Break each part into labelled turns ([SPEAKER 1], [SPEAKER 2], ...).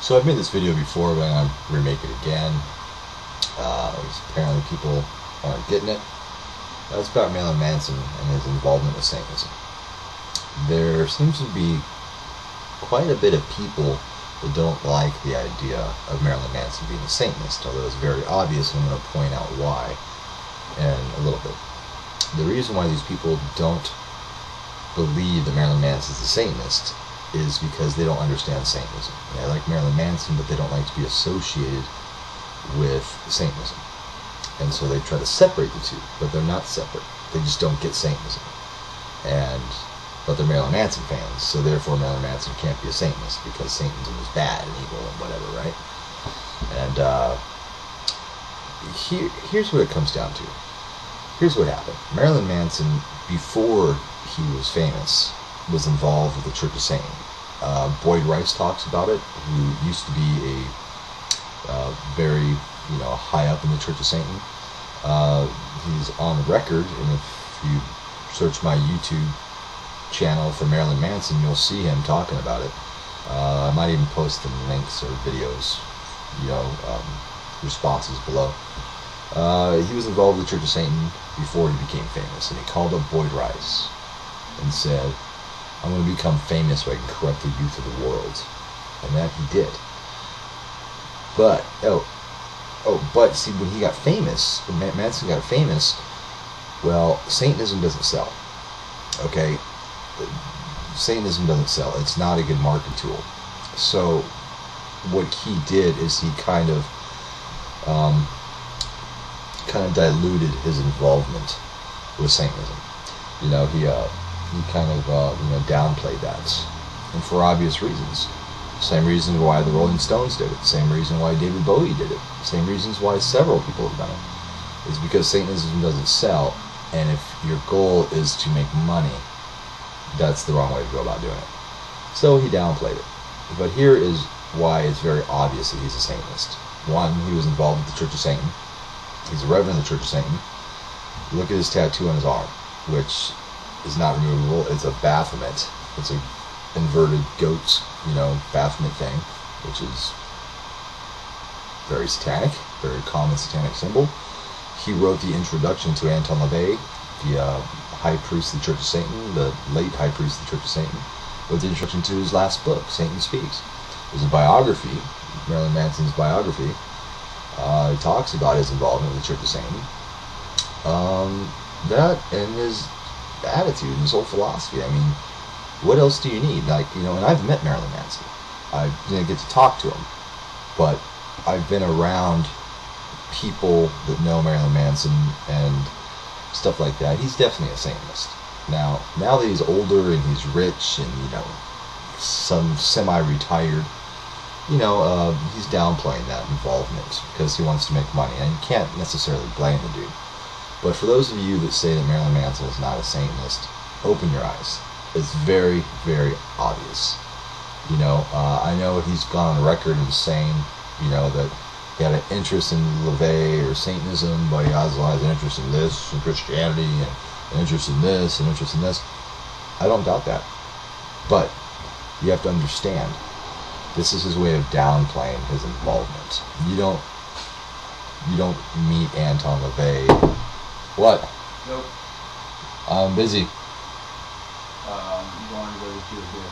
[SPEAKER 1] So I've made this video before, but I'm going to remake it again. Apparently people aren't getting it. It's about Marilyn Manson and his involvement with Satanism. There seems to be quite a bit of people that don't like the idea of Marilyn Manson being a Satanist, although it's very obvious, and I'm going to point out why in a little bit. The reason why these people don't believe that Marilyn Manson is a Satanist is because they don't understand Satanism. They like Marilyn Manson, but they don't like to be associated with Satanism. And so they try to separate the two, but they're not separate. They just don't get Satanism. But they're Marilyn Manson fans, so therefore Marilyn Manson can't be a Satanist because Satanism is bad and evil and whatever, right? And here's what it comes down to. Here's what happened. Marilyn Manson, before he was famous, was involved with the Church of Satan. Boyd Rice talks about it, who used to be a very high up in the Church of Satan. He's on record, and if you search my YouTube channel for Marilyn Manson, you'll see him talking about it. I might even post the links or videos, responses below. He was involved with the Church of Satan before he became famous, and he called up Boyd Rice and said, "I'm going to become famous so I can corrupt the youth of the world." And that he did. But but see, when he got famous, when Manson got famous, well, Satanism doesn't sell. Okay? Satanism doesn't sell. It's not a good marketing tool. So what he did is he kind of diluted his involvement with Satanism. He kind of downplayed that, and for obvious reasons. Same reason why the Rolling Stones did it. Same reason why David Bowie did it. Same reasons why several people have done it. Is because Satanism doesn't sell, and if your goal is to make money, that's the wrong way to go about doing it. So he downplayed it. But here is why it's very obvious that he's a Satanist. One, he was involved with the Church of Satan. He's a reverend of the Church of Satan. Look at his tattoo on his arm, which is not removable. It's a Baphomet. It's a inverted goat's, Baphomet thing, which is very satanic, very common satanic symbol. He wrote the introduction to Anton Lavey, the high priest of the Church of Satan, the late high priest of the Church of Satan, wrote the introduction to his last book, Satan Speaks. There's a biography, Marilyn Manson's biography. He talks about his involvement with the Church of Satan. That and his attitude and his whole philosophy. I mean, what else do you need? And I've met Marilyn Manson. I didn't get to talk to him, but I've been around people that know Marilyn Manson and stuff like that. He's definitely a Satanist. Now that he's older and he's rich and some semi-retired, he's downplaying that involvement because he wants to make money, and you can't necessarily blame the dude. But for those of you that say that Marilyn Manson is not a Satanist, open your eyes. It's very, very obvious. I know he's gone on record and saying, that he had an interest in Lavey or Satanism, but he also has an interest in this, and Christianity, and an interest in this, and interest in this. I don't doubt that. But you have to understand, this is his way of downplaying his involvement. You don't meet Anton Lavey. What?
[SPEAKER 2] Nope.
[SPEAKER 1] I'm busy.
[SPEAKER 2] I'm going to go get you a beer.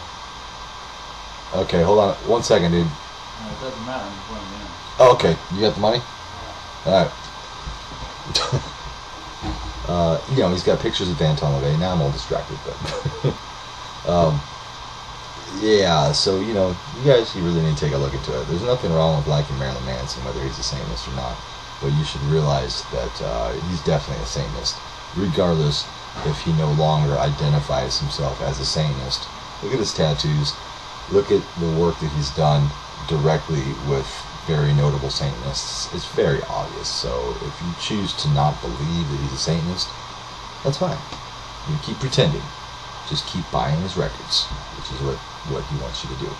[SPEAKER 1] Okay, hold on 1 second, dude.
[SPEAKER 2] It doesn't matter, I'm just running in.
[SPEAKER 1] Oh, okay. You got the money?
[SPEAKER 2] Yeah.
[SPEAKER 1] Alright. He's got pictures of Anton Lavey. Now I'm all distracted, but yeah, so you guys, you really need to take a look into it. There's nothing wrong with liking Marilyn Manson, whether he's a Satanist or not, but you should realize that he's definitely a Satanist, regardless if he no longer identifies himself as a Satanist. Look at his tattoos. Look at the work that he's done directly with very notable Satanists. It's very obvious. So if you choose to not believe that he's a Satanist, that's fine. You keep pretending. Just keep buying his records, which is what he wants you to do.